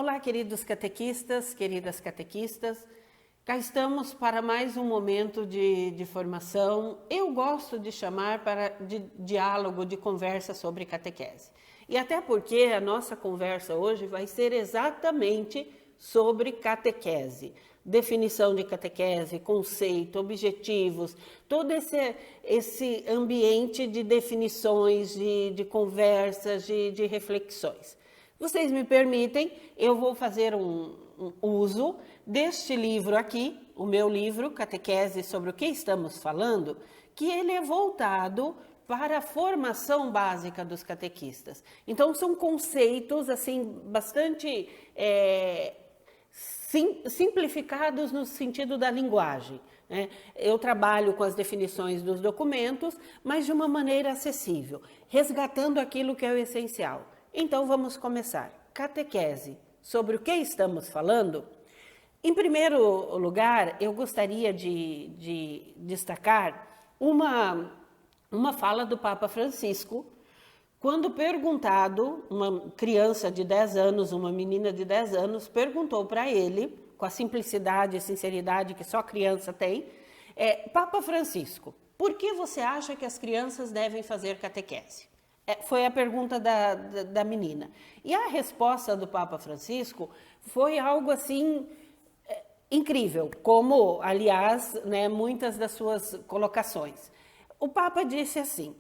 Olá, queridos catequistas, queridas catequistas. Cá estamos para mais um momento de formação. Eu gosto de chamar de diálogo, de conversa sobre catequese. E até porque a nossa conversa hoje vai ser exatamente sobre catequese. Definição de catequese, conceito, objetivos, todo esse ambiente de definições, de conversas, de reflexões. Vocês me permitem, eu vou fazer um uso deste livro aqui, o meu livro, Catequese sobre o que estamos falando, que ele é voltado para a formação básica dos catequistas. Então, são conceitos, assim, bastante simplificados no sentido da linguagem, né? Eu trabalho com as definições dos documentos, mas de uma maneira acessível, resgatando aquilo que é o essencial. Então, vamos começar. Catequese. Sobre o que estamos falando? Em primeiro lugar, eu gostaria de destacar uma fala do Papa Francisco, quando perguntado, uma criança de 10 anos, uma menina de 10 anos, perguntou para ele, com a simplicidade e sinceridade que só criança tem, Papa Francisco, por que você acha que as crianças devem fazer catequese? Foi a pergunta da menina. E a resposta do Papa Francisco foi algo assim incrível, como, aliás, né, muitas das suas colocações. O Papa disse assim,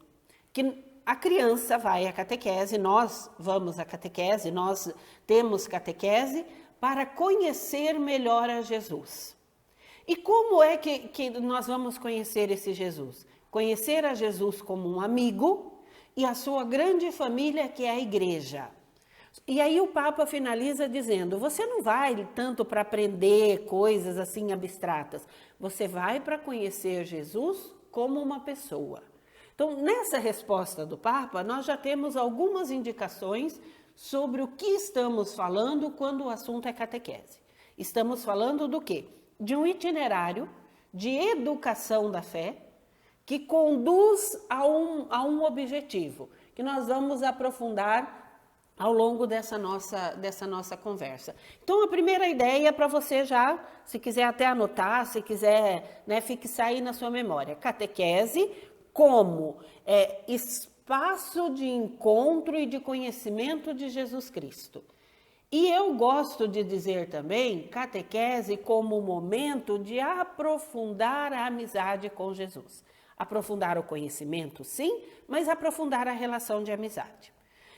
que a criança vai à catequese, nós vamos à catequese, nós temos catequese para conhecer melhor a Jesus. E como é que nós vamos conhecer esse Jesus? Conhecer a Jesus como um amigo e a sua grande família, que é a igreja. E aí o Papa finaliza dizendo, você não vai tanto para aprender coisas assim abstratas, você vai para conhecer Jesus como uma pessoa. Então, nessa resposta do Papa, nós já temos algumas indicações sobre o que estamos falando quando o assunto é catequese. Estamos falando do quê? De um itinerário de educação da fé, que conduz a um objetivo, que nós vamos aprofundar ao longo dessa nossa conversa. Então, a primeira ideia para você já, se quiser até anotar, se quiser, né, fixar aí na sua memória, catequese como espaço de encontro e de conhecimento de Jesus Cristo. E eu gosto de dizer também catequese como momento de aprofundar a amizade com Jesus. Aprofundar o conhecimento, sim, mas aprofundar a relação de amizade.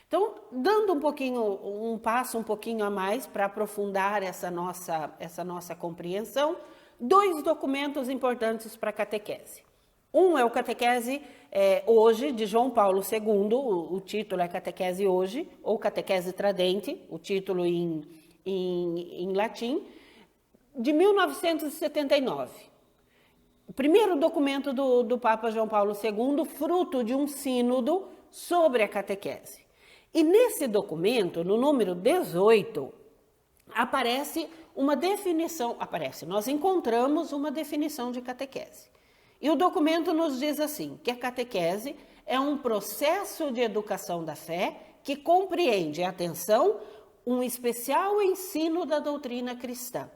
Então, dando um passo um pouquinho a mais para aprofundar essa nossa compreensão, 2 documentos importantes para a catequese. Um é o Catequese Hoje, de João Paulo II, o título é Catequese Hoje, ou Catequese Tradente, o título em latim, de 1979. O primeiro documento do Papa João Paulo II, fruto de um sínodo sobre a catequese. E nesse documento, no número 18, nós encontramos uma definição de catequese. E o documento nos diz assim, que a catequese é um processo de educação da fé que compreende, atenção, um especial ensino da doutrina cristã,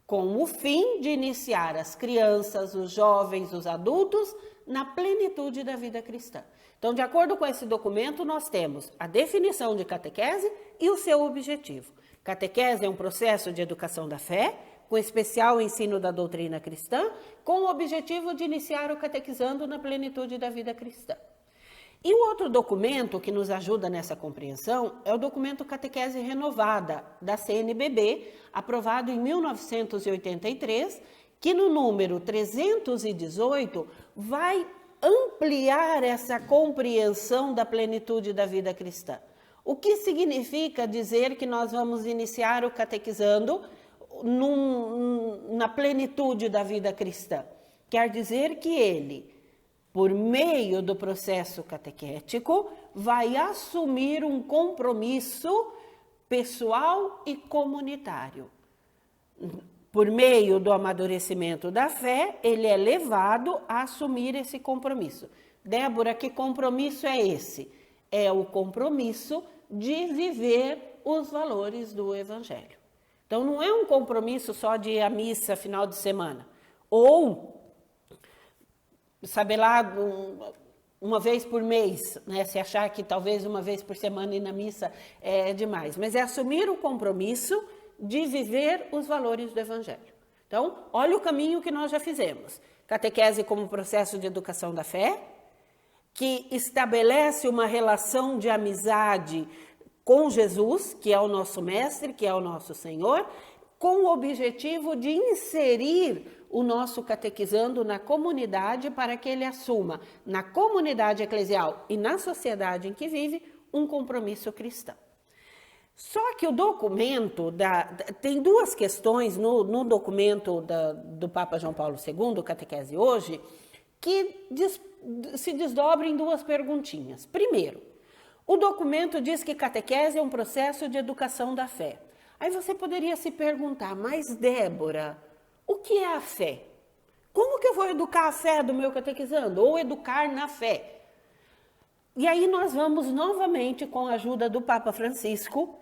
com o fim de iniciar as crianças, os jovens, os adultos, na plenitude da vida cristã. Então, de acordo com esse documento, nós temos a definição de catequese e o seu objetivo. Catequese é um processo de educação da fé, com especial ensino da doutrina cristã, com o objetivo de iniciar o catequizando na plenitude da vida cristã. E o outro documento que nos ajuda nessa compreensão é o documento Catequese Renovada, da CNBB, aprovado em 1983, que no número 318 vai ampliar essa compreensão da plenitude da vida cristã. O que significa dizer que nós vamos iniciar o catequizando na plenitude da vida cristã? Quer dizer que ele, por meio do processo catequético, vai assumir um compromisso pessoal e comunitário. Por meio do amadurecimento da fé, ele é levado a assumir esse compromisso. Débora, que compromisso é esse? É o compromisso de viver os valores do Evangelho. Então, não é um compromisso só de ir à missa final de semana, ou saber lá uma vez por mês, né? Se achar que talvez uma vez por semana ir na missa é demais, mas é assumir o compromisso de viver os valores do Evangelho. Então, olha o caminho que nós já fizemos. Catequese como processo de educação da fé, que estabelece uma relação de amizade com Jesus, que é o nosso mestre, que é o nosso Senhor, com o objetivo de inserir o nosso catequizando na comunidade para que ele assuma, na comunidade eclesial e na sociedade em que vive, um compromisso cristão. Só que o documento, tem duas questões no documento do Papa João Paulo II, Catequese Hoje, que se desdobram em duas perguntinhas. Primeiro, o documento diz que catequese é um processo de educação da fé. Aí você poderia se perguntar, mas Débora, o que é a fé? Como que eu vou educar a fé do meu catequizando? Ou educar na fé? E aí nós vamos novamente, com a ajuda do Papa Francisco,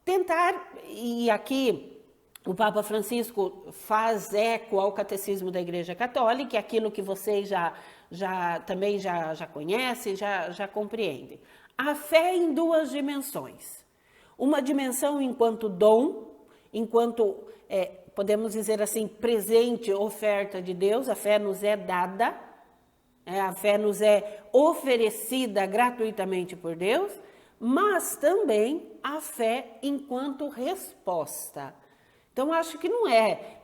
tentar, e aqui o Papa Francisco faz eco ao Catecismo da Igreja Católica, é aquilo que vocês também já conhecem, já compreendem. A fé em duas dimensões. Uma dimensão enquanto dom, enquanto, podemos dizer assim, presente, oferta de Deus, a fé nos é dada, a fé nos é oferecida gratuitamente por Deus, mas também a fé enquanto resposta. Então, acho que não é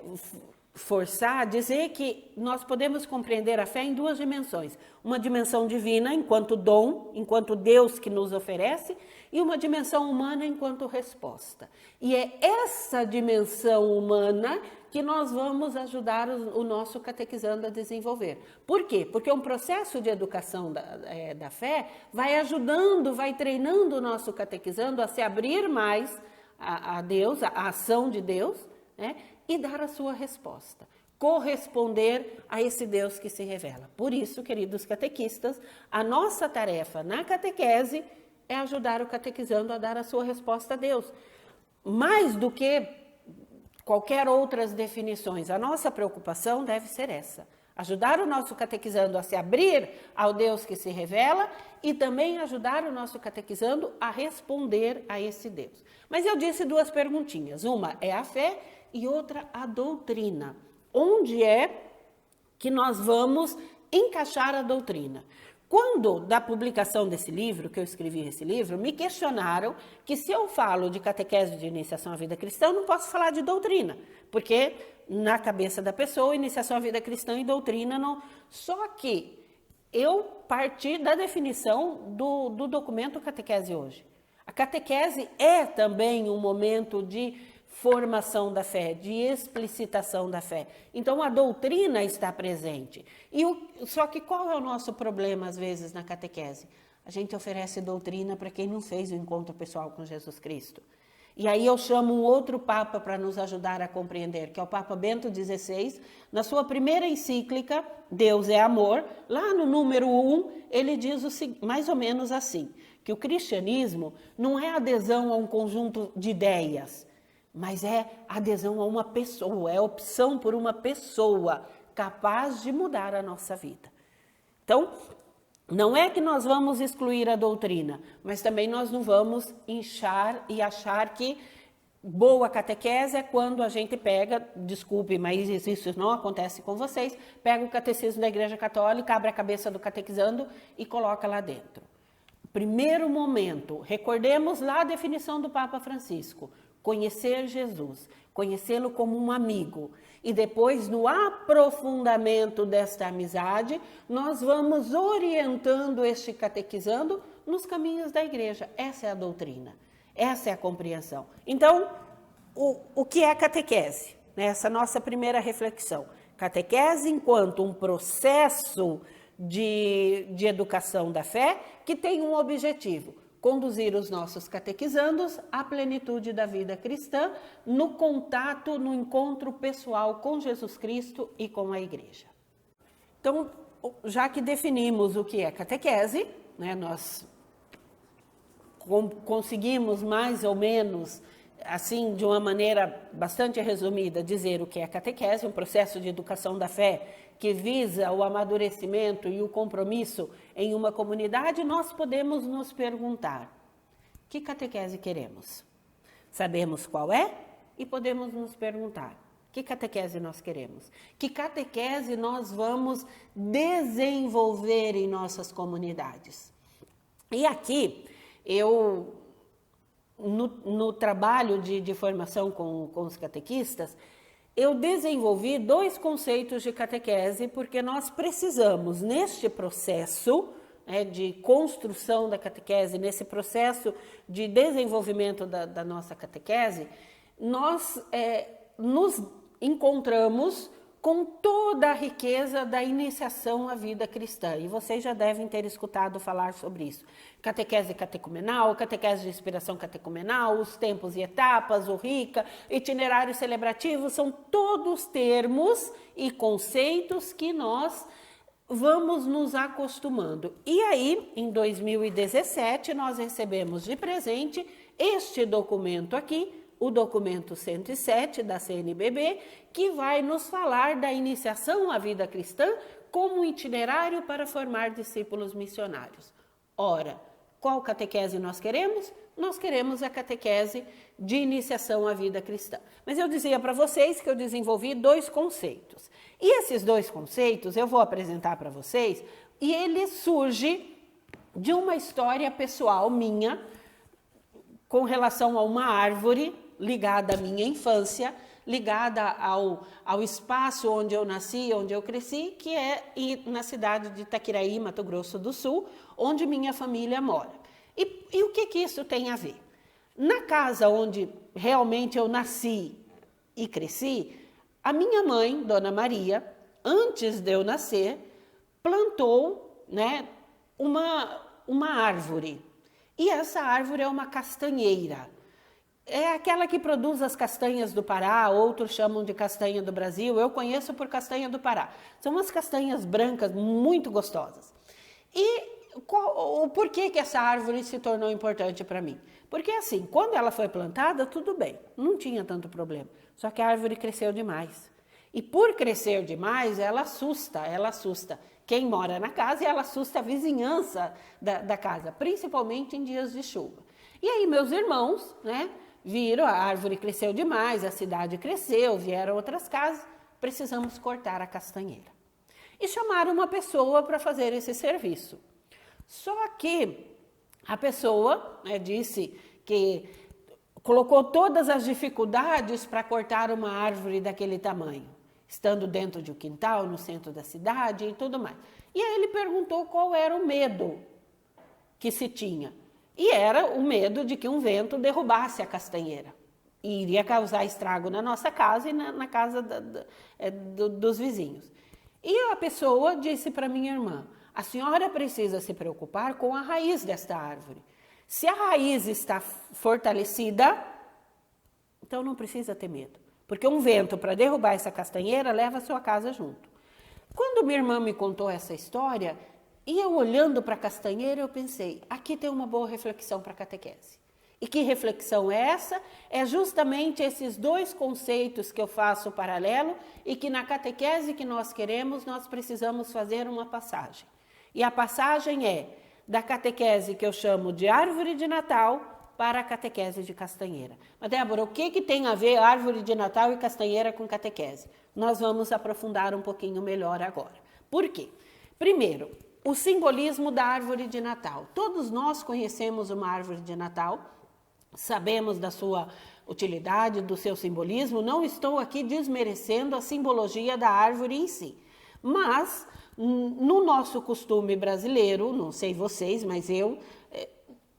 forçar dizer que nós podemos compreender a fé em duas dimensões. Uma dimensão divina enquanto dom, enquanto Deus que nos oferece, e uma dimensão humana enquanto resposta. E é essa dimensão humana que nós vamos ajudar o nosso catequizando a desenvolver. Por quê? Porque um processo de educação da fé vai ajudando, vai treinando o nosso catequizando a se abrir mais a Deus, a ação de Deus, né? E dar a sua resposta, corresponder a esse Deus que se revela. Por isso, queridos catequistas, a nossa tarefa na catequese é ajudar o catequizando a dar a sua resposta a Deus. Mais do que qualquer outras definições, a nossa preocupação deve ser essa. Ajudar o nosso catequizando a se abrir ao Deus que se revela e também ajudar o nosso catequizando a responder a esse Deus. Mas eu disse duas perguntinhas. Uma é a fé e outra a doutrina. Onde é que nós vamos encaixar a doutrina? Quando, da publicação desse livro, que eu escrevi esse livro, me questionaram que se eu falo de catequese de iniciação à vida cristã, eu não posso falar de doutrina, porque na cabeça da pessoa, iniciação à vida cristã e doutrina não... Só que eu parti da definição do documento Catequese Hoje. A catequese é também um momento de formação da fé, de explicitação da fé. Então, a doutrina está presente. Só que qual é o nosso problema, às vezes, na catequese? A gente oferece doutrina para quem não fez o encontro pessoal com Jesus Cristo. E aí eu chamo um outro Papa para nos ajudar a compreender, que é o Papa Bento XVI, na sua primeira encíclica, Deus é Amor, lá no número 1, ele diz mais ou menos assim, que o cristianismo não é adesão a um conjunto de ideias, mas é adesão a uma pessoa, é opção por uma pessoa capaz de mudar a nossa vida. Então, não é que nós vamos excluir a doutrina, mas também nós não vamos inchar e achar que boa catequese é quando a gente pega, desculpe, mas isso não acontece com vocês, pega o catecismo da Igreja Católica, abre a cabeça do catequizando e coloca lá dentro. Primeiro momento, recordemos lá a definição do Papa Francisco, conhecer Jesus, conhecê-lo como um amigo. E depois, no aprofundamento desta amizade, nós vamos orientando este catequizando nos caminhos da igreja. Essa é a doutrina, essa é a compreensão. Então, o que é a catequese? Essa nossa primeira reflexão. Catequese enquanto um processo de educação da fé que tem um objetivo: conduzir os nossos catequizandos à plenitude da vida cristã, no contato, no encontro pessoal com Jesus Cristo e com a igreja. Então, já que definimos o que é catequese, nós conseguimos mais ou menos, assim, de uma maneira bastante resumida, dizer o que é catequese, um processo de educação da fé que visa o amadurecimento e o compromisso em uma comunidade, nós podemos nos perguntar: que catequese queremos? Sabemos qual é e podemos nos perguntar: que catequese nós queremos? Que catequese nós vamos desenvolver em nossas comunidades? E aqui, eu, no trabalho de formação com os catequistas, eu desenvolvi 2 conceitos de catequese, porque nós precisamos, neste processo de construção da catequese, nesse processo de desenvolvimento da nossa catequese, nós nos encontramos com toda a riqueza da iniciação à vida cristã. E vocês já devem ter escutado falar sobre isso. Catequese catecumenal, catequese de inspiração catecumenal, os tempos e etapas, o RICA, itinerário celebrativo, são todos termos e conceitos que nós vamos nos acostumando. E aí, em 2017, nós recebemos de presente este documento aqui, o documento 107 da CNBB, que vai nos falar da iniciação à vida cristã como um itinerário para formar discípulos missionários. Ora, qual catequese nós queremos? Nós queremos a catequese de iniciação à vida cristã. Mas eu dizia para vocês que eu desenvolvi 2 conceitos. E esses 2 conceitos eu vou apresentar para vocês, e ele surge de uma história pessoal minha com relação a uma árvore ligada à minha infância, ligada ao espaço onde eu nasci, onde eu cresci, que é na cidade de Itaquiraí, Mato Grosso do Sul, onde minha família mora. E o que isso tem a ver? Na casa onde realmente eu nasci e cresci, a minha mãe, Dona Maria, antes de eu nascer, plantou, uma árvore. E essa árvore é uma castanheira. É aquela que produz as castanhas do Pará, outros chamam de castanha do Brasil, eu conheço por castanha do Pará. São umas castanhas brancas muito gostosas. E por que essa árvore se tornou importante para mim? Porque assim, quando ela foi plantada, tudo bem, não tinha tanto problema. Só que a árvore cresceu demais. E por crescer demais, ela assusta quem mora na casa e ela assusta a vizinhança da casa, principalmente em dias de chuva. E aí meus irmãos, viram, a árvore cresceu demais, a cidade cresceu, vieram outras casas, precisamos cortar a castanheira. E chamaram uma pessoa para fazer esse serviço. Só que a pessoa disse que colocou todas as dificuldades para cortar uma árvore daquele tamanho, estando dentro de um quintal, no centro da cidade e tudo mais. E aí ele perguntou qual era o medo que se tinha. E era o medo de que um vento derrubasse a castanheira. E iria causar estrago na nossa casa e na casa dos vizinhos. E a pessoa disse para minha irmã: a senhora precisa se preocupar com a raiz desta árvore. Se a raiz está fortalecida, então não precisa ter medo. Porque um vento para derrubar essa castanheira leva a sua casa junto. Quando minha irmã me contou essa história, e eu olhando para a castanheira, eu pensei, aqui tem uma boa reflexão para a catequese. E que reflexão é essa? É justamente esses 2 conceitos que eu faço paralelo e que na catequese que nós queremos, nós precisamos fazer uma passagem. E a passagem é da catequese que eu chamo de árvore de Natal para a catequese de castanheira. Mas, Débora, o que tem a ver árvore de Natal e castanheira com catequese? Nós vamos aprofundar um pouquinho melhor agora. Por quê? Primeiro, o simbolismo da árvore de Natal. Todos nós conhecemos uma árvore de Natal, sabemos da sua utilidade, do seu simbolismo. Não estou aqui desmerecendo a simbologia da árvore em si. Mas, no nosso costume brasileiro, não sei vocês, mas eu,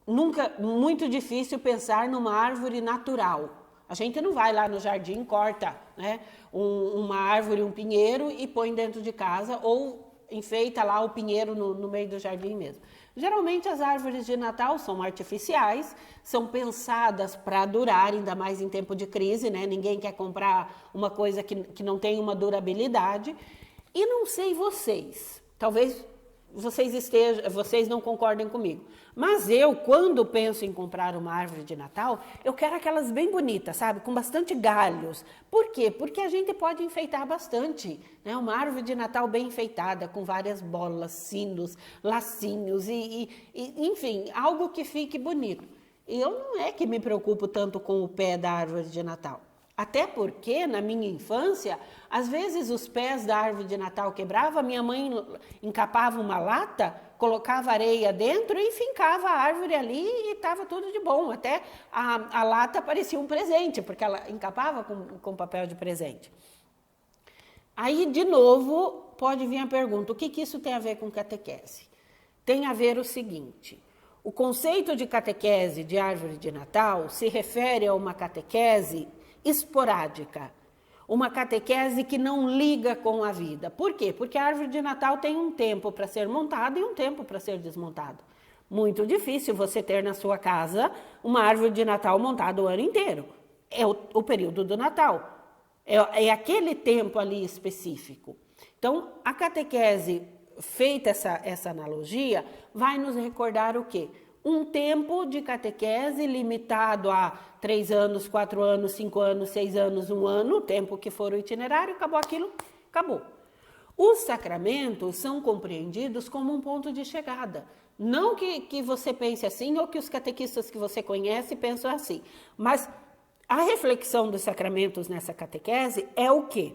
nunca, muito difícil pensar numa árvore natural. A gente não vai lá no jardim, corta uma árvore, um pinheiro e põe dentro de casa, ou enfeita lá o pinheiro no meio do jardim mesmo. Geralmente as árvores de Natal são artificiais, são pensadas para durar, ainda mais em tempo de crise, Ninguém quer comprar uma coisa que não tem uma durabilidade. E não sei vocês, talvez vocês não concordem comigo. Mas eu, quando penso em comprar uma árvore de Natal, eu quero aquelas bem bonitas, sabe? Com bastante galhos. Por quê? Porque a gente pode enfeitar bastante, né? Uma árvore de Natal bem enfeitada, com várias bolas, sinos, lacinhos enfim, algo que fique bonito. Eu não é que me preocupo tanto com o pé da árvore de Natal. Até porque, na minha infância, às vezes os pés da árvore de Natal quebravam, minha mãe encapava uma lata, colocava areia dentro e fincava a árvore ali e estava tudo de bom. Até a lata parecia um presente, porque ela encapava com papel de presente. Aí, de novo, pode vir a pergunta, o que isso tem a ver com catequese? Tem a ver o seguinte: o conceito de catequese de árvore de Natal se refere a uma catequese esporádica, uma catequese que não liga com a vida. Por quê? Porque a árvore de Natal tem um tempo para ser montada e um tempo para ser desmontada. Muito difícil você ter na sua casa uma árvore de Natal montada o ano inteiro. É o período do Natal. É aquele tempo ali específico. Então, a catequese, feita essa analogia, vai nos recordar o quê? Um tempo de catequese limitado a 3 anos, 4 anos, 5 anos, 6 anos, 1 ano, o tempo que for o itinerário, acabou aquilo, acabou. Os sacramentos são compreendidos como um ponto de chegada. Não que você pense assim ou que os catequistas que você conhece pensam assim, mas a reflexão dos sacramentos nessa catequese é o quê?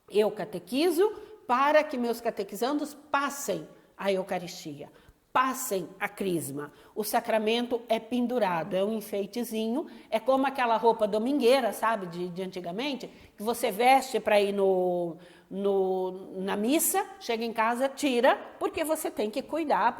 Eu catequizo para que meus catequizandos passem a Eucaristia, passem a crisma. O sacramento é pendurado, é um enfeitezinho, é como aquela roupa domingueira, sabe, de antigamente, que você veste para ir na missa, chega em casa, tira, porque você tem que cuidar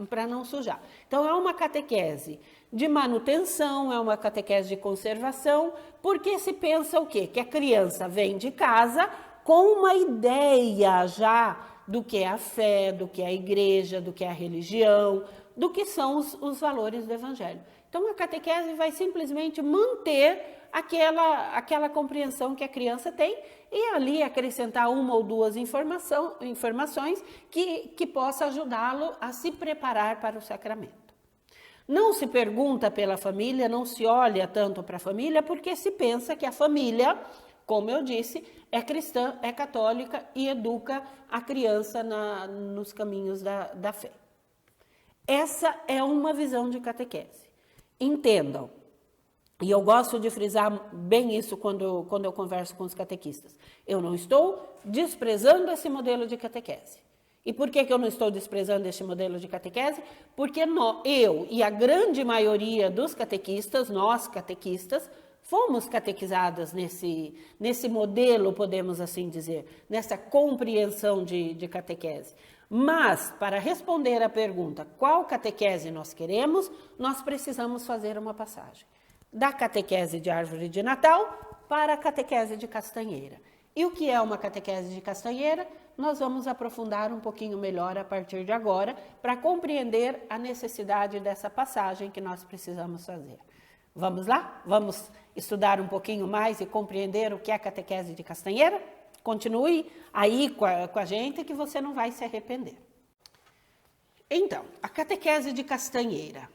para não sujar. Então, é uma catequese de manutenção, é uma catequese de conservação, porque se pensa o quê? Que a criança vem de casa com uma ideia já do que é a fé, do que é a igreja, do que é a religião, do que são os valores do evangelho. Então, a catequese vai simplesmente manter aquela compreensão que a criança tem e ali acrescentar 1 ou 2 informações que possa ajudá-lo a se preparar para o sacramento. Não se pergunta pela família, não se olha tanto para a família, porque se pensa que a família, como eu disse, é cristã, é católica e educa a criança nos caminhos da fé. Essa é uma visão de catequese. Entendam, e eu gosto de frisar bem isso quando eu converso com os catequistas. Eu não estou desprezando esse modelo de catequese. E por que eu não estou desprezando esse modelo de catequese? Porque eu e a grande maioria dos catequistas, nós catequistas, fomos catequizadas nesse modelo, podemos assim dizer, nessa compreensão de catequese. Mas, para responder à pergunta qual catequese nós queremos, nós precisamos fazer uma passagem da catequese de árvore de Natal para a catequese de castanheira. E o que é uma catequese de castanheira? Nós vamos aprofundar um pouquinho melhor a partir de agora para compreender a necessidade dessa passagem que nós precisamos fazer. Vamos lá? Vamos estudar um pouquinho mais e compreender o que é a catequese de castanheira? Continue aí com a gente que você não vai se arrepender. Então, a catequese de castanheira.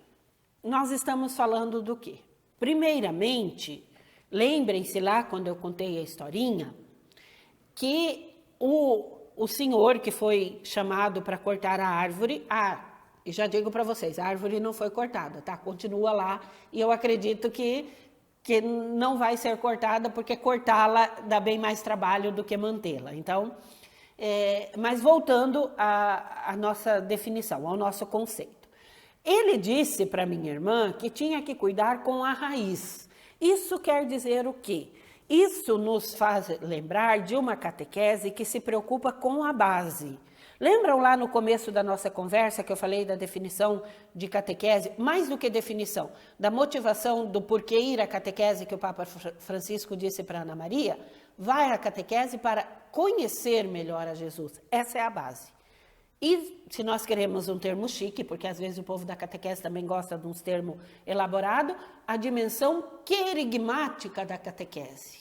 Nós estamos falando do quê? Primeiramente, lembrem-se lá quando eu contei a historinha, que o senhor que foi chamado para cortar a árvore, e já digo para vocês, a árvore não foi cortada, tá? Continua lá e eu acredito que não vai ser cortada porque cortá-la dá bem mais trabalho do que mantê-la. Então, mas voltando à nossa definição, ao nosso conceito. Ele disse para minha irmã que tinha que cuidar com a raiz. Isso quer dizer o quê? Isso nos faz lembrar de uma catequese que se preocupa com a base. Lembram lá no começo da nossa conversa que eu falei da definição de catequese? Mais do que definição, da motivação do porquê ir à catequese que o Papa Francisco disse para Ana Maria? Vai à catequese para conhecer melhor a Jesus. Essa é a base. E se nós queremos um termo chique, porque às vezes o povo da catequese também gosta de uns termos elaborados, a dimensão querigmática da catequese,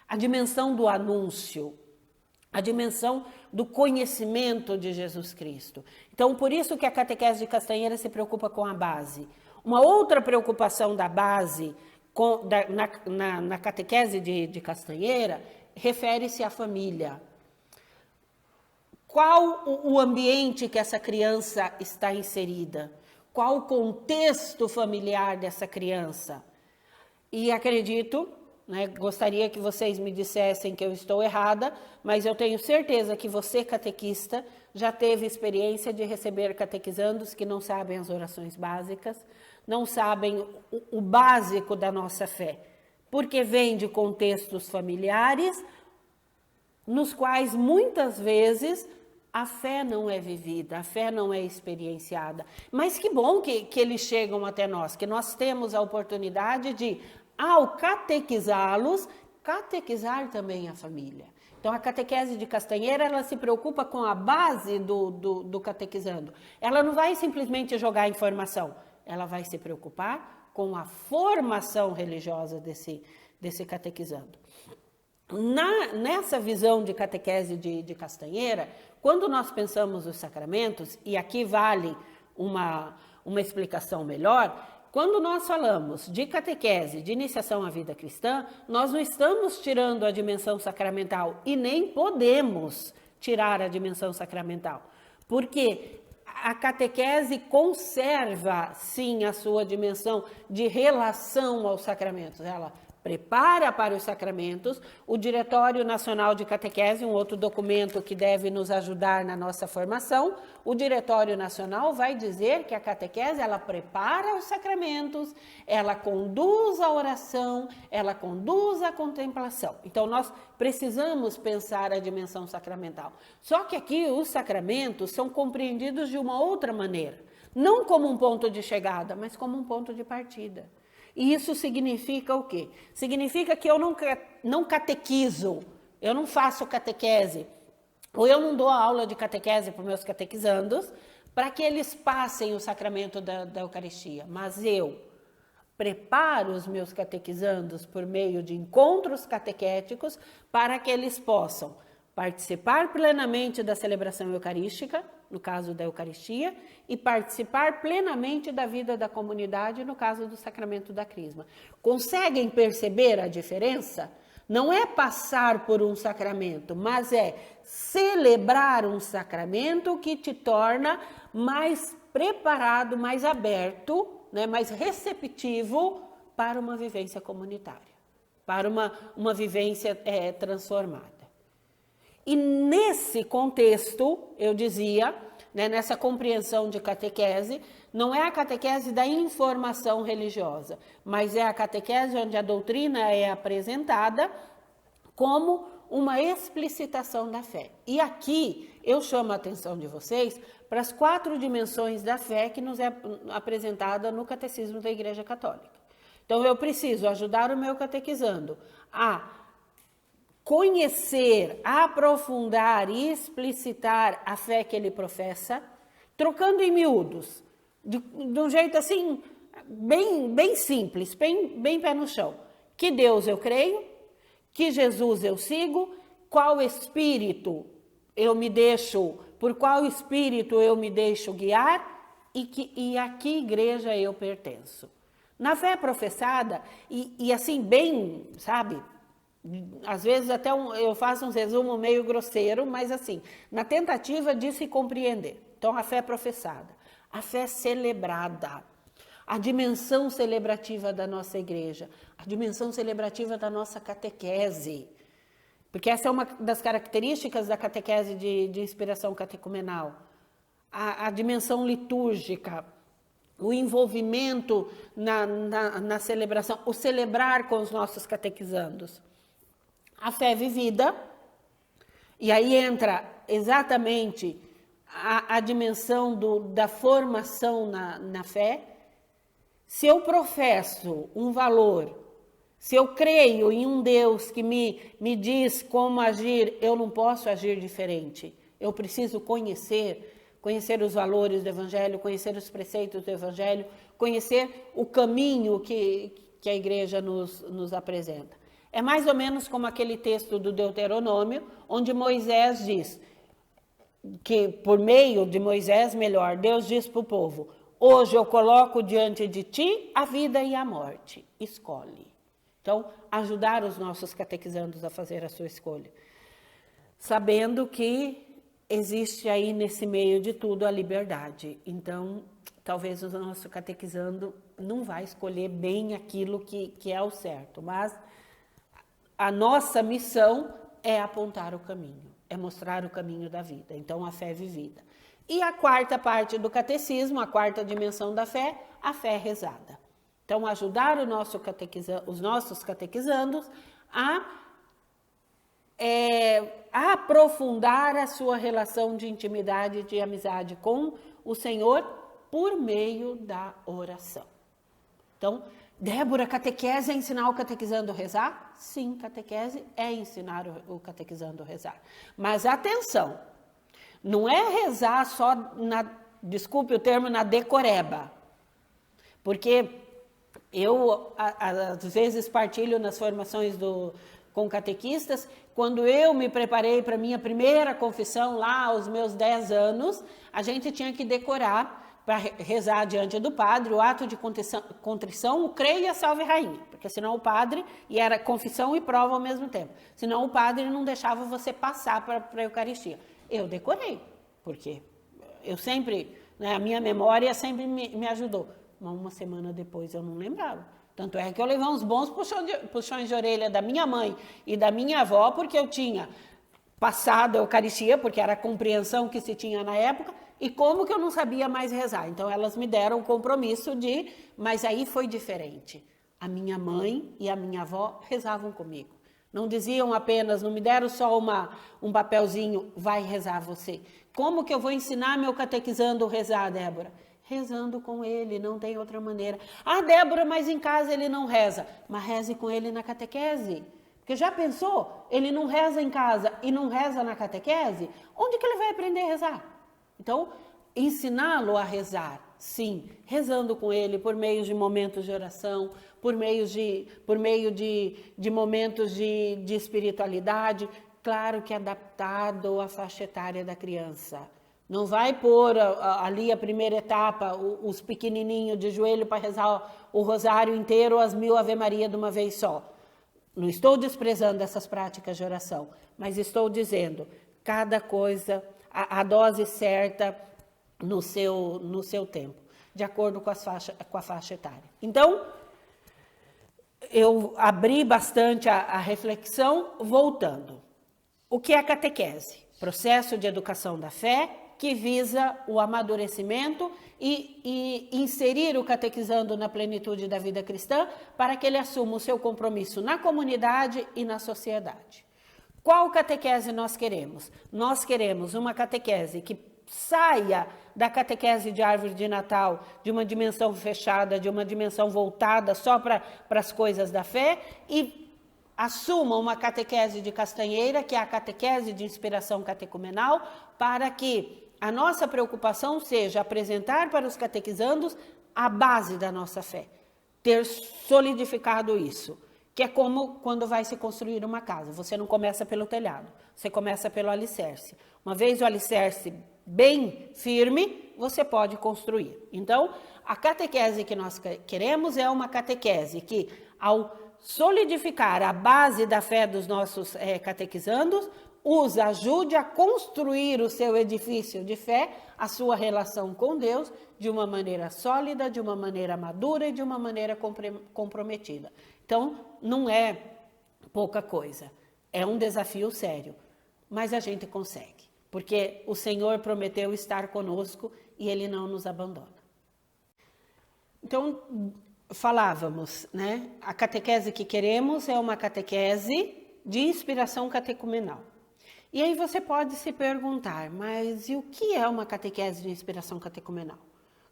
a dimensão do anúncio, a dimensão do conhecimento de Jesus Cristo. Então, por isso que a catequese de Castanheira se preocupa com a base. Uma outra preocupação da base na catequese de Castanheira refere-se à família. Qual o ambiente que essa criança está inserida? Qual o contexto familiar dessa criança? E acredito, né, gostaria que vocês me dissessem que eu estou errada, mas eu tenho certeza que você, catequista, já teve experiência de receber catequizandos que não sabem as orações básicas, não sabem o básico da nossa fé, porque vem de contextos familiares nos quais muitas vezes a fé não é vivida, a fé não é experienciada. Mas que bom que eles chegam até nós, que nós temos a oportunidade de, ao catequizá-los, catequizar também a família. Então, a catequese de Castanheira, ela se preocupa com a base do catequizando. Ela não vai simplesmente jogar informação, ela vai se preocupar com a formação religiosa desse catequizando. Nessa visão de catequese de Castanheira, quando nós pensamos os sacramentos, e aqui vale uma explicação melhor, quando nós falamos de catequese, de iniciação à vida cristã, nós não estamos tirando a dimensão sacramental e nem podemos tirar a dimensão sacramental, porque a catequese conserva, sim, a sua dimensão de relação aos sacramentos. Ela prepara para os sacramentos. O Diretório Nacional de Catequese, um outro documento que deve nos ajudar na nossa formação, o Diretório Nacional vai dizer que a catequese, ela prepara os sacramentos, ela conduz a oração, ela conduz a contemplação. Então, nós precisamos pensar a dimensão sacramental. Só que aqui os sacramentos são compreendidos de uma outra maneira, não como um ponto de chegada, mas como um ponto de partida. E isso significa o quê? Significa que eu não catequizo, eu não faço catequese, ou eu não dou aula de catequese para os meus catequizandos, para que eles passem o sacramento da Eucaristia, mas eu preparo os meus catequizandos por meio de encontros catequéticos para que eles possam participar plenamente da celebração eucarística, no caso da Eucaristia, e participar plenamente da vida da comunidade, no caso do sacramento da Crisma. Conseguem perceber a diferença? Não é passar por um sacramento, mas é celebrar um sacramento que te torna mais preparado, mais aberto, né, mais receptivo para uma vivência comunitária, para uma vivência transformada. E nesse contexto, eu dizia, né, nessa compreensão de catequese, não é a catequese da informação religiosa, mas é a catequese onde a doutrina é apresentada como uma explicitação da fé. E aqui eu chamo a atenção de vocês para as 4 dimensões da fé que nos é apresentada no Catecismo da Igreja Católica. Então, eu preciso ajudar o meu catequizando a conhecer, aprofundar e explicitar a fé que ele professa, trocando em miúdos, de um jeito assim, bem simples, bem pé no chão. Que Deus eu creio, que Jesus eu sigo, qual espírito eu me deixo, por qual espírito eu me deixo guiar e a que igreja eu pertenço. Na fé professada, e assim bem, sabe, às vezes até eu faço um resumo meio grosseiro, mas assim, na tentativa de se compreender. Então, a fé professada, a fé celebrada, a dimensão celebrativa da nossa igreja, a dimensão celebrativa da nossa catequese, porque essa é uma das características da catequese de inspiração catecumenal, a dimensão litúrgica, o envolvimento na celebração, o celebrar com os nossos catequizandos. A fé vivida, e aí entra exatamente a dimensão da formação na fé. Se eu professo um valor, se eu creio em um Deus que me diz como agir, eu não posso agir diferente. Eu preciso conhecer os valores do Evangelho, conhecer os preceitos do Evangelho, conhecer o caminho que a igreja nos apresenta. É mais ou menos como aquele texto do Deuteronômio, onde Moisés diz, que por meio de Moisés, melhor, Deus diz para o povo: hoje eu coloco diante de ti a vida e a morte, escolhe. Então, ajudar os nossos catequizandos a fazer a sua escolha, sabendo que existe aí nesse meio de tudo a liberdade. Então, talvez o nosso catequizando não vai escolher bem aquilo que é o certo, mas a nossa missão é apontar o caminho, é mostrar o caminho da vida. Então, a fé vivida. E a quarta parte do catecismo, a quarta dimensão da fé, a fé rezada. Então, ajudar os nossos catequizandos a aprofundar a sua relação de intimidade, de amizade com o Senhor por meio da oração. Então, Débora, catequese é ensinar o catequizando a rezar? Sim, catequese é ensinar o catequizando a rezar. Mas atenção, não é rezar só desculpe o termo, na decoreba. Porque eu, às vezes, partilho nas formações com catequistas, quando eu me preparei para a minha primeira confissão, lá aos meus 10 anos, a gente tinha que decorar, para rezar diante do padre, o ato de contrição, o creio e a salve rainha, porque senão o padre, e era confissão e prova ao mesmo tempo, senão o padre não deixava você passar para a Eucaristia. Eu decorei, porque eu sempre, né, a minha memória sempre me ajudou, mas uma semana depois eu não lembrava. Tanto é que eu levei uns bons puxões de orelha da minha mãe e da minha avó, porque eu tinha passado a Eucaristia, porque era a compreensão que se tinha na época, e como que eu não sabia mais rezar. Então, elas me deram o compromisso mas aí foi diferente. A minha mãe e a minha avó rezavam comigo. Não diziam apenas, não me deram só um papelzinho, vai rezar você. Como que eu vou ensinar meu catequizando a rezar, Débora? Rezando com ele, não tem outra maneira. Ah, Débora, mas em casa ele não reza. Mas reze com ele na catequese. Porque já pensou? Ele não reza em casa e não reza na catequese? Onde que ele vai aprender a rezar? Então, ensiná-lo a rezar, sim, rezando com ele por meio de momentos de oração, por meio de momentos de espiritualidade, claro que adaptado à faixa etária da criança. Não vai pôr ali a primeira etapa, os pequenininhos de joelho para rezar o rosário inteiro, as 1000 Ave Maria de uma vez só. Não estou desprezando essas práticas de oração, mas estou dizendo, cada coisa, a dose certa no seu tempo, de acordo com a faixa etária. Então, eu abri bastante a reflexão, voltando. O que é a catequese? Processo de educação da fé, que visa o amadurecimento e inserir o catequizando na plenitude da vida cristã para que ele assuma o seu compromisso na comunidade e na sociedade. Qual catequese nós queremos? Nós queremos uma catequese que saia da catequese de árvore de Natal, de uma dimensão fechada, de uma dimensão voltada só para as coisas da fé e assuma uma catequese de Castanheira, que é a catequese de inspiração catecumenal, para que a nossa preocupação seja apresentar para os catequizandos a base da nossa fé, ter solidificado isso, que é como quando vai se construir uma casa. Você não começa pelo telhado, você começa pelo alicerce. Uma vez o alicerce bem firme, você pode construir. Então, a catequese que nós queremos é uma catequese que, ao solidificar a base da fé dos nossos catequizandos, os ajude a construir o seu edifício de fé, a sua relação com Deus, de uma maneira sólida, de uma maneira madura e de uma maneira comprometida. Então, não é pouca coisa, é um desafio sério, mas a gente consegue, porque o Senhor prometeu estar conosco e Ele não nos abandona. Então, falávamos, né? A catequese que queremos é uma catequese de inspiração catecumenal. E aí você pode se perguntar, mas e o que é uma catequese de inspiração catecumenal?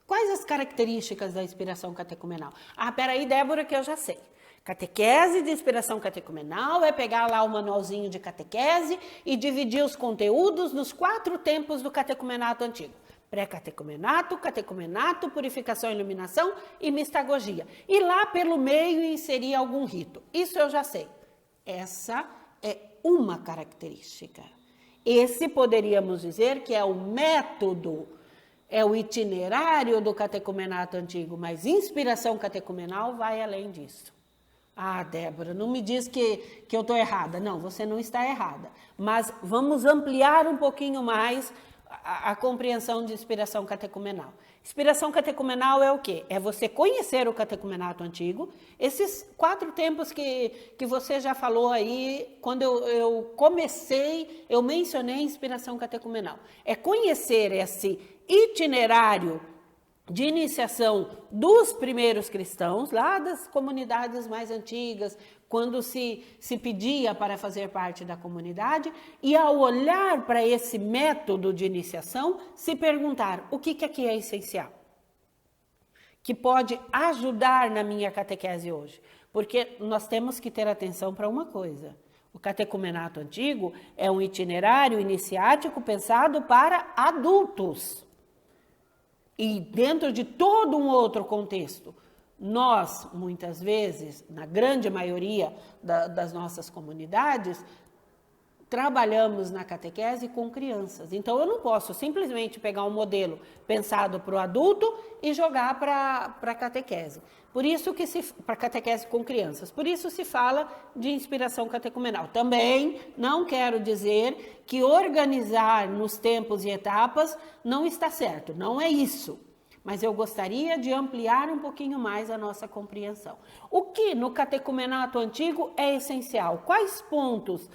Quais as características da inspiração catecumenal? Ah, peraí, Débora, que eu já sei. Catequese de inspiração catecumenal é pegar lá o manualzinho de catequese e dividir os conteúdos nos 4 tempos do catecumenato antigo. Pré-catecumenato, catecumenato, purificação e iluminação e mistagogia. E lá pelo meio inserir algum rito. Isso eu já sei. Essa é uma característica. Esse poderíamos dizer que é o método, é o itinerário do catecumenato antigo, mas inspiração catecumenal vai além disso. Ah, Débora, não me diz que eu estou errada. Não, você não está errada. Mas vamos ampliar um pouquinho mais a compreensão de inspiração catecumenal. Inspiração catecumenal é o quê? É você conhecer o catecumenato antigo. Esses 4 tempos que você já falou aí, quando eu comecei, eu mencionei inspiração catecumenal. É conhecer esse itinerário de iniciação dos primeiros cristãos, lá das comunidades mais antigas, quando se pedia para fazer parte da comunidade, e ao olhar para esse método de iniciação, se perguntar o que aqui é essencial, que pode ajudar na minha catequese hoje. Porque nós temos que ter atenção para uma coisa: o catecumenato antigo é um itinerário iniciático pensado para adultos. E dentro de todo um outro contexto, nós, muitas vezes, na grande maioria das nossas comunidades, trabalhamos na catequese com crianças. Então, eu não posso simplesmente pegar um modelo pensado para o adulto e jogar para a catequese. Por isso que para catequese com crianças. Por isso se fala de inspiração catecumenal. Também não quero dizer que organizar nos tempos e etapas não está certo. Não é isso. Mas eu gostaria de ampliar um pouquinho mais a nossa compreensão. O que no catecumenato antigo é essencial? Quais pontos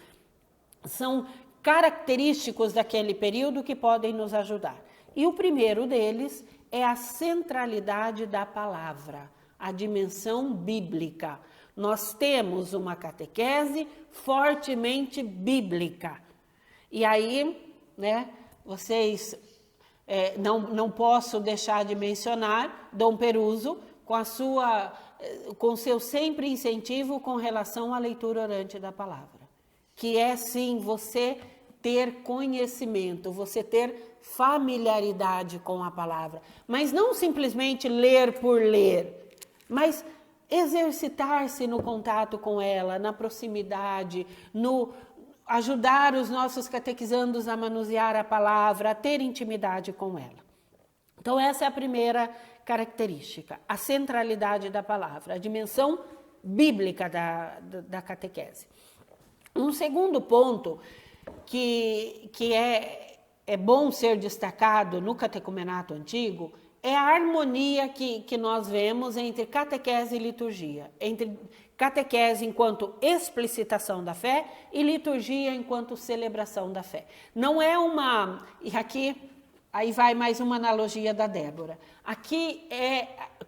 são característicos daquele período que podem nos ajudar? E o primeiro deles é a centralidade da palavra, a dimensão bíblica. Nós temos uma catequese fortemente bíblica. E aí, né, vocês... não posso deixar de mencionar Dom Peruso com seu sempre incentivo com relação à leitura orante da palavra, que é sim você ter conhecimento, você ter familiaridade com a palavra, mas não simplesmente ler por ler, mas exercitar-se no contato com ela, na proximidade, no ajudar os nossos catequizandos a manusear a palavra, a ter intimidade com ela. Então, essa é a primeira característica, a centralidade da palavra, a dimensão bíblica da catequese. Um segundo ponto que é bom ser destacado no catecumenato antigo é a harmonia que nós vemos entre catequese e liturgia, entre catequese enquanto explicitação da fé e liturgia enquanto celebração da fé. Não é uma... E aqui, aí vai mais uma analogia da Débora. Aqui,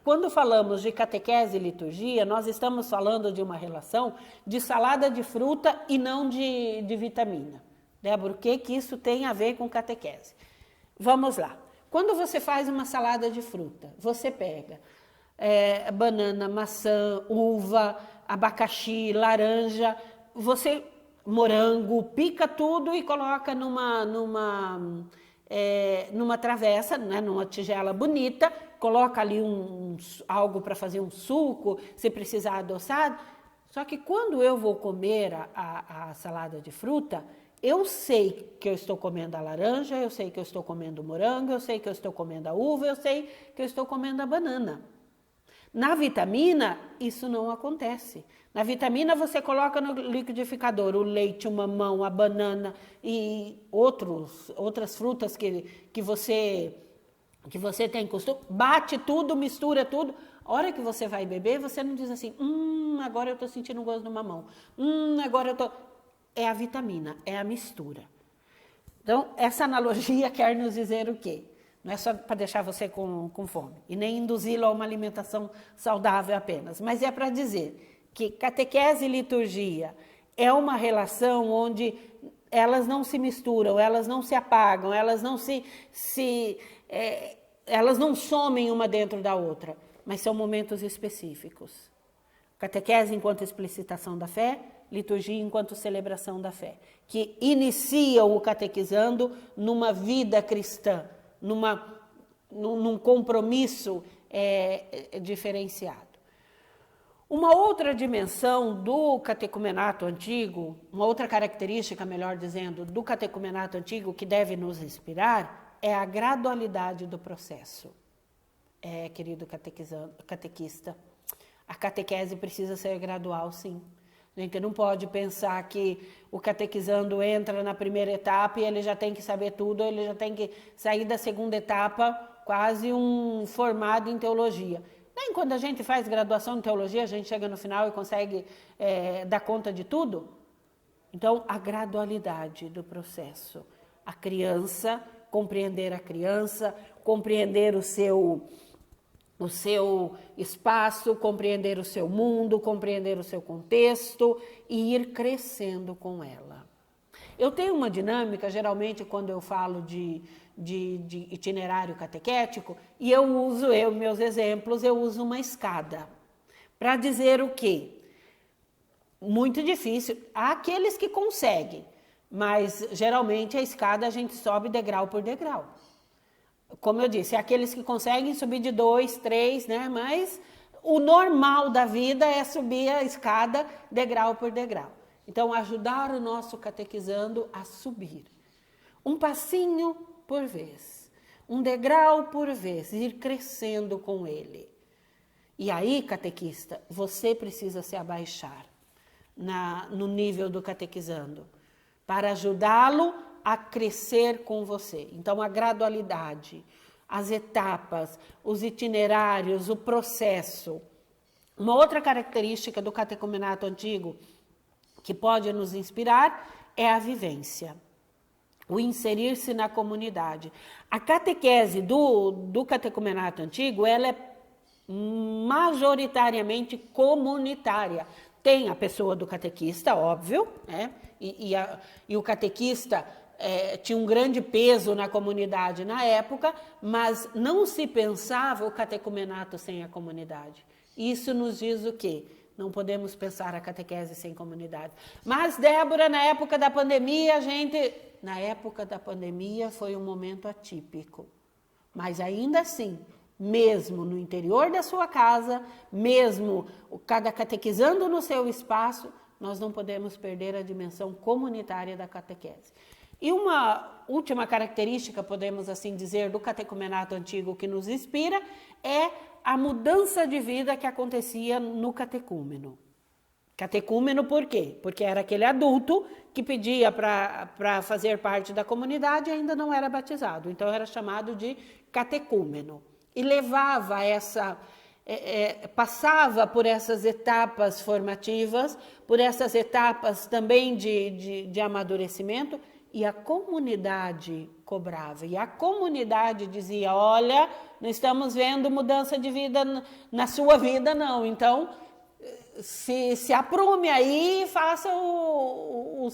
quando falamos de catequese e liturgia, nós estamos falando de uma relação de salada de fruta e não de vitamina. Débora, o que isso tem a ver com catequese? Vamos lá. Quando você faz uma salada de fruta, você pega banana, maçã, uva, abacaxi, laranja, morango, pica tudo e coloca numa travessa, né, numa tigela bonita, coloca ali algo para fazer um suco, se precisar adoçado. Só que quando eu vou comer a salada de fruta, eu sei que eu estou comendo a laranja, eu sei que eu estou comendo o morango, eu sei que eu estou comendo a uva, eu sei que eu estou comendo a banana. Na vitamina, isso não acontece. Na vitamina, você coloca no liquidificador o leite, o mamão, a banana e outras frutas que você tem costume, bate tudo, mistura tudo. A hora que você vai beber, você não diz assim, agora eu estou sentindo o gosto do mamão, agora eu estou... É a vitamina, é a mistura. Então, essa analogia quer nos dizer o quê? Não é só para deixar você com fome, e nem induzi-lo a uma alimentação saudável apenas, mas é para dizer que catequese e liturgia é uma relação onde elas não se misturam, elas não se apagam, elas não elas não somem uma dentro da outra, mas são momentos específicos. Catequese enquanto explicitação da fé, liturgia enquanto celebração da fé, que iniciam o catequizando numa vida cristã, num compromisso diferenciado. Uma outra dimensão do catecumenato antigo, uma outra característica, melhor dizendo, do catecumenato antigo que deve nos inspirar é a gradualidade do processo. Querido catequista, a catequese precisa ser gradual, sim. A gente não pode pensar que o catequizando entra na primeira etapa e ele já tem que saber tudo, ele já tem que sair da segunda etapa quase um formado em teologia. Nem quando a gente faz graduação em teologia, a gente chega no final e consegue dar conta de tudo. Então, a gradualidade do processo. A criança, compreender a criança, compreender o seu espaço, compreender o seu mundo, compreender o seu contexto e ir crescendo com ela. Eu tenho uma dinâmica, geralmente, quando eu falo de itinerário catequético, e meus exemplos, eu uso uma escada. Para dizer o quê? Muito difícil. Há aqueles que conseguem, mas geralmente a escada a gente sobe degrau por degrau. Como eu disse, aqueles que conseguem subir de 2, 3, né? Mas o normal da vida é subir a escada degrau por degrau. Então, ajudar o nosso catequizando a subir. Um passinho por vez, um degrau por vez, ir crescendo com ele. E aí, catequista, você precisa se abaixar no nível do catequizando, para ajudá-lo a crescer com você. Então, a gradualidade, as etapas, os itinerários, o processo. Uma outra característica do catecumenato antigo que pode nos inspirar é a vivência, o inserir-se na comunidade. A catequese do catecumenato antigo, ela é majoritariamente comunitária. Tem a pessoa do catequista, óbvio, né? E o catequista tinha um grande peso na comunidade na época, mas não se pensava o catecumenato sem a comunidade. Isso nos diz o quê? Não podemos pensar a catequese sem comunidade. Mas, Débora, na época da pandemia, Na época da pandemia foi um momento atípico. Mas ainda assim, mesmo no interior da sua casa, mesmo cada catequizando no seu espaço, nós não podemos perder a dimensão comunitária da catequese. E uma última característica, podemos assim dizer, do catecumenato antigo que nos inspira é a mudança de vida que acontecia no catecúmeno. Catecúmeno por quê? Porque era aquele adulto que pedia para fazer parte da comunidade e ainda não era batizado. Então era chamado de catecúmeno. E levava passava por essas etapas formativas, por essas etapas também de amadurecimento, e a comunidade cobrava. E a comunidade dizia, olha, não estamos vendo mudança de vida na sua vida, não. Então, se aprume aí e faça o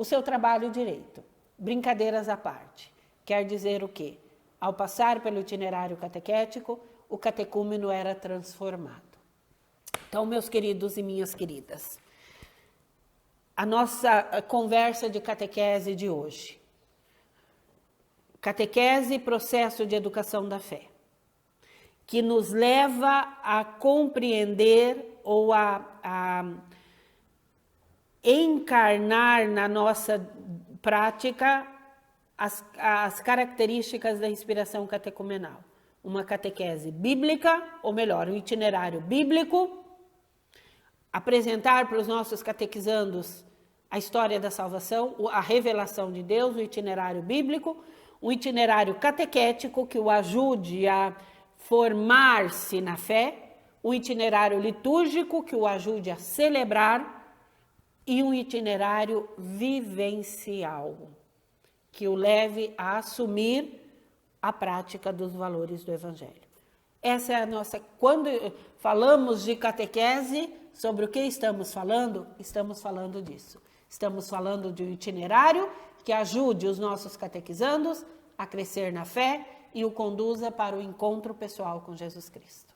seu trabalho direito. Brincadeiras à parte. Quer dizer o quê? Ao passar pelo itinerário catequético, o catecúmeno era transformado. Então, meus queridos e minhas queridas, a nossa conversa de catequese de hoje. Catequese, processo de educação da fé, que nos leva a compreender ou a encarnar na nossa prática as características da inspiração catecumenal. Uma catequese bíblica, ou melhor, um itinerário bíblico, apresentar para os nossos catequizandos a história da salvação, a revelação de Deus, o itinerário bíblico, um itinerário catequético que o ajude a formar-se na fé, um itinerário litúrgico que o ajude a celebrar e um itinerário vivencial que o leve a assumir a prática dos valores do Evangelho. Essa é a nossa... Quando falamos de catequese, sobre o que estamos falando? Estamos falando disso. Estamos falando de um itinerário que ajude os nossos catequizandos a crescer na fé e o conduza para o encontro pessoal com Jesus Cristo.